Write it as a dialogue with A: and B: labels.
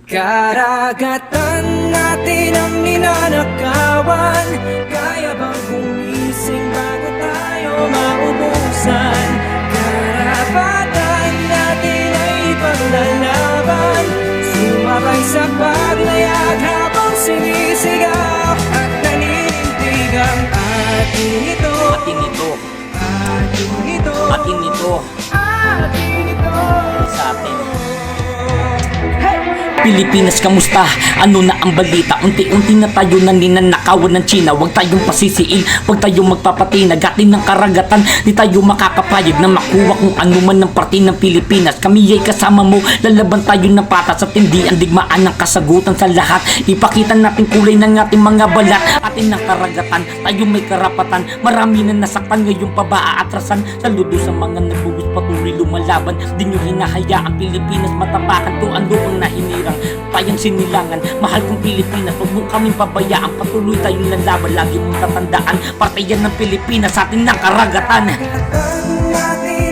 A: Karagatan natin ang ninanakawan. Kaya bang gumising bago tayo maubusan? Karapatan natin ay ipaglalaban. Sumabay sa paglayag habang sinisigaw at naninindig ang atin ito.
B: Atin ito,
A: Atin ito.
B: atin ito,
A: Atin ito.
B: sa atin. Pilipinas, kamusta? Ano na ang balita? Unti-unti na tayo naninanakawan ng China. Huwag tayong pasisiil, huwag tayong magpapatinag atin ng karagatan. Di tayo makakapayag na makuha kung ano man ng parte ng Pilipinas. Kami ay kasama mo, lalaban tayo ng patas at hindi ang digmaan ng kasagutan sa lahat. Ipakita natin kulay ng ating mga balat. Atin ng karagatan, tayo may karapatan. Marami na nasaktan, ngayon pa ba aatrasan? Saludo sa mga nagbuwis patuloy lumalaban. Di nyo hinahayaan Pilipinas matapakan to ano ang nahinirang payang sinilangan. Mahal kong Pilipinas, huwag mo kaming pabayaan. Patuloy tayong lalaban, lagi mong tatandaan. Parte yan ng Pilipinas, sa atin ng karagatan.
A: Karagatan natin